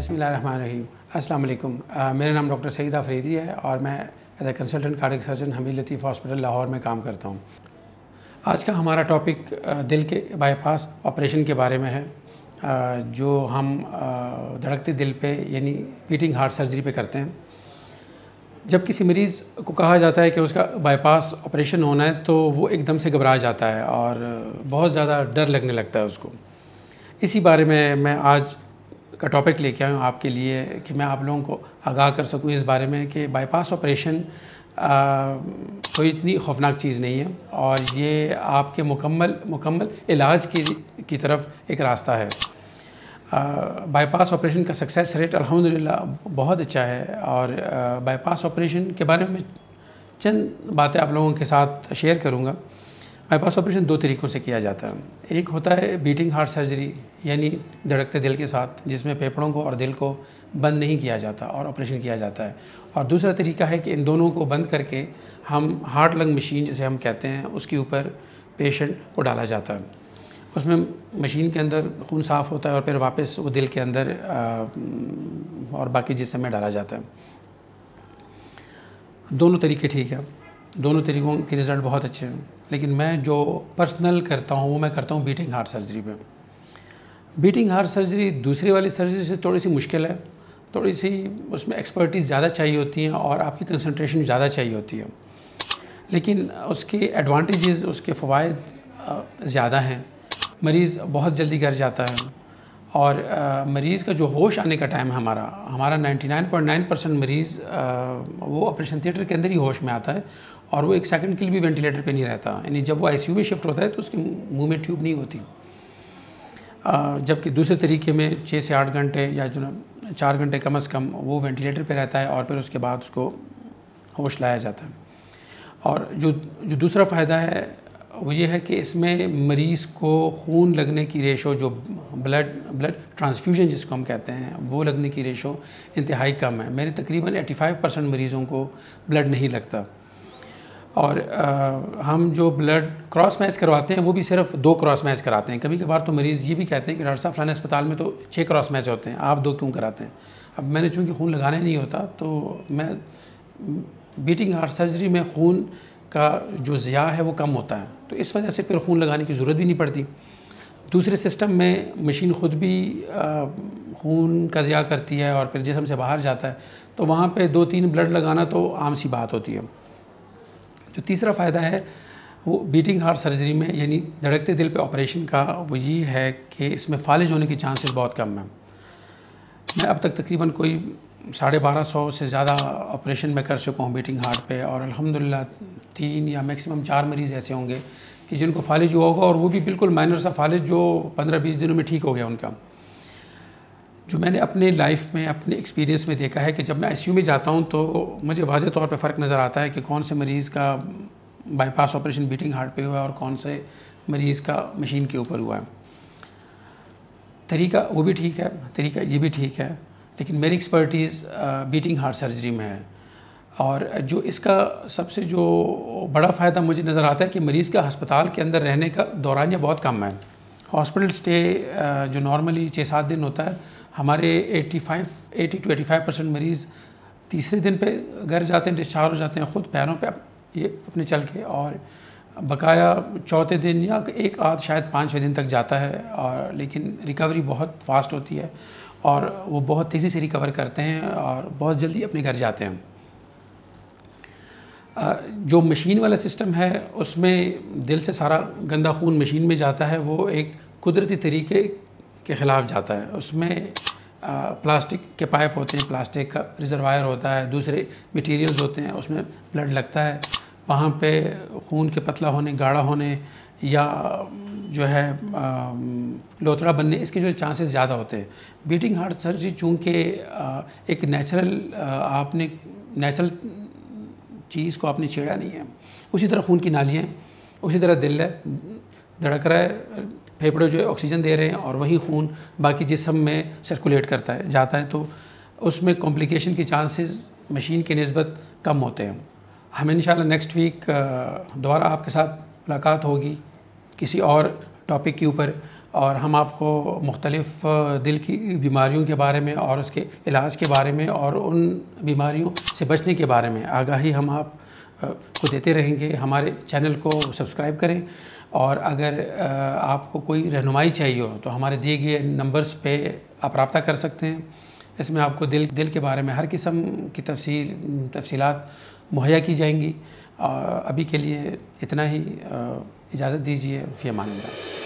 बिस्मिल्लाहिर्रहमानिर्रहीम। अस्सलाम वालेकुम। मेरा नाम डॉक्टर सईद अफरीदी है और मैं as a consultant cardiac surgeon Hameed Latif hospital Lahore में काम करता हूँ। आज का हमारा टॉपिक दिल के बाईपास ऑपरेशन के बारे में है, जो हम धड़कते दिल पे यानी बीटिंग हार्ट सर्जरी पे करते हैं। जब किसी मरीज़ को कहा जाता है कि उसका बाईपास ऑपरेशन होना है तो वो एकदम से घबरा जाता है और बहुत ज़्यादा डर लगने लगता है उसको। इसी बारे में मैं आज का टॉपिक लेके आया हूँ आपके लिए कि मैं आप लोगों को आगाह कर सकूँ इस बारे में कि बाईपास ऑपरेशन कोई इतनी खौफनाक चीज़ नहीं है और ये आपके मुकम्मल इलाज की तरफ एक रास्ता है। बाईपास ऑपरेशन का सक्सेस रेट अल्हम्दुलिल्लाह बहुत अच्छा है और बाईपास ऑपरेशन के बारे में चंद बातें आप लोगों के साथ शेयर करूँगा। बाईपास ऑपरेशन दो तरीक़ों से किया जाता है। एक होता है बीटिंग हार्ट सर्जरी यानी धड़कते दिल के साथ, जिसमें फेफड़ों को और दिल को बंद नहीं किया जाता और ऑपरेशन किया जाता है। और दूसरा तरीका है कि इन दोनों को बंद करके हम हार्ट लंग मशीन जिसे हम कहते हैं उसके ऊपर पेशेंट को डाला जाता है। उसमें मशीन के अंदर खून साफ़ होता है और फिर वापस वो दिल के अंदर और बाकी जिस्म में डाला जाता है। दोनों तरीके ठीक है, दोनों तरीक़ों के रिज़ल्ट बहुत अच्छे हैं, लेकिन मैं जो पर्सनल करता हूँ वो मैं करता हूँ बीटिंग हार्ट सर्जरी पे। बीटिंग हार्ट सर्जरी दूसरी वाली सर्जरी से थोड़ी सी मुश्किल है, थोड़ी सी उसमें एक्सपर्टीज़ ज़्यादा चाहिए होती हैं और आपकी कंसंट्रेशन ज़्यादा चाहिए होती है, लेकिन उसके एडवांटेजेस, उसके फ़वाइद ज़्यादा हैं। मरीज़ बहुत जल्दी घर जाता है और मरीज़ का जो होश आने का टाइम है हमारा 99.9% मरीज़ वो ऑपरेशन थिएटर के अंदर ही होश में आता है और वो एक सेकंड के लिए भी वेंटिलेटर पे नहीं रहता। यानी जब वो आईसीयू में शिफ्ट होता है तो उसके मुंह में ट्यूब नहीं होती। जबकि दूसरे तरीके में 6 से 8 घंटे या जो 4 घंटे कम से कम वो वेंटिलेटर पे रहता है और फिर उसके बाद उसको होश लाया जाता है। और जो दूसरा फ़ायदा है वो ये है कि इसमें मरीज़ को खून लगने की रेशो, जो ब्लड ट्रांसफ्यूजन जिसको हम कहते हैं, वो लगने की रेशो इंतहाई कम है। मेरे तकरीबन 85% मरीज़ों को ब्लड नहीं लगता और हम जो ब्लड क्रॉस मैच करवाते हैं वो भी सिर्फ 2 क्रॉस मैच कराते हैं। कभी कभार तो मरीज़ ये भी कहते हैं कि डॉक्टर साहब फलाने अस्पताल में तो 6 क्रॉस मैच होते हैं, आप 2 क्यों कराते हैं? अब मैंने चूँकि खून लगाना नहीं होता तो मैं बीटिंग हार्ट सर्जरी में खून का जो ज़िया है वो कम होता है, तो इस वजह से फिर खून लगाने की ज़रूरत भी नहीं पड़ती। दूसरे सिस्टम में मशीन ख़ुद भी खून का ज़िया करती है और फिर जिस्म से बाहर जाता है, तो वहाँ पे 2-3 ब्लड लगाना तो आम सी बात होती है। जो तीसरा फ़ायदा है वो बीटिंग हार्ट सर्जरी में यानी धड़कते दिल पे ऑपरेशन का वो ये है कि इसमें फालिज होने के चांसेस बहुत कम हैं। मैं अब तक तकरीबन कोई 1250 से ज़्यादा ऑपरेशन में कर चुका हूँ बीटिंग हार्ट पे और अल्हम्दुलिल्लाह 3 या मैक्सिमम 4 मरीज़ ऐसे होंगे कि जिनको फालिज हुआ होगा और वो भी बिल्कुल माइनर सा फालिज जो 15-20 दिनों में ठीक हो गया उनका। जो मैंने अपने लाइफ में अपने एक्सपीरियंस में देखा है कि जब मैं आईसीयू में जाता हूँ तो मुझे वाज़ेह तौर पे फ़र्क नज़र आता है कि कौन से मरीज़ का बाईपास ऑपरेशन बीटिंग हार्ट पे हुआ है और कौन से मरीज़ का मशीन के ऊपर हुआ है। तरीका वो भी ठीक है, तरीका ये भी ठीक है, लेकिन मेरी एक्सपर्टीज़ बीटिंग हार्ट सर्जरी में है। और जो इसका सबसे जो बड़ा फ़ायदा मुझे नज़र आता है कि मरीज़ का अस्पताल के अंदर रहने का दौरानिया बहुत कम है। हॉस्पिटल स्टे जो नॉर्मली 6-7 दिन होता है, हमारे 80 to 85% मरीज़ तीसरे दिन पे घर जाते हैं, डिस्चार्ज हो जाते हैं ख़ुद पैरों पे ये अपने चल के, और बकाया चौथे दिन या एक आध शायद 5वें दिन तक जाता है। और लेकिन रिकवरी बहुत फास्ट होती है और वो बहुत तेज़ी से रिकवर करते हैं और बहुत जल्दी अपने घर जाते हैं। जो मशीन वाला सिस्टम है उसमें दिल से सारा गंदा खून मशीन में जाता है, वो एक कुदरती तरीके के ख़िलाफ़ जाता है। उसमें प्लास्टिक के पाइप होते हैं, प्लास्टिक का रिजर्वायर होता है, दूसरे मटेरियल्स होते हैं, उसमें ब्लड लगता है। वहाँ पे खून के पतला होने, गाढ़ा होने या जो है लोथड़ा बनने, इसके जो चांसेस ज़्यादा होते हैं। बीटिंग हार्ट सर्जरी चूँकि एक नेचुरल चीज़ को आपने छेड़ा नहीं है, उसी तरह खून की नालियाँ, उसी तरह दिल है, धड़क रहा है, फेफड़े जो है ऑक्सीजन दे रहे हैं और वही खून बाकी जिस्म में सर्कुलेट करता है, जाता है, तो उसमें कॉम्प्लिकेशन के चांसेस मशीन की निस्बत कम होते हैं। हमें इंशाल्लाह नेक्स्ट वीक दोबारा आपके साथ मुलाकात होगी किसी और टॉपिक के ऊपर, और हम आपको मुख्तलिफ़ दिल की बीमारियों के बारे में और उसके इलाज के बारे में और उन बीमारियों से बचने के बारे में आगाही हम आप को देते रहेंगे। हमारे चैनल को सब्सक्राइब करें और अगर आपको कोई रहनुमाई चाहिए हो तो हमारे दिए गए नंबर्स पे आप रब्ता कर सकते हैं। इसमें आपको दिल के बारे में हर किस्म की तफसीलात मुहैया की जाएंगी। अभी के लिए इतना ही, इजाज़त दीजिए। फ़ी अमान अल्लाह।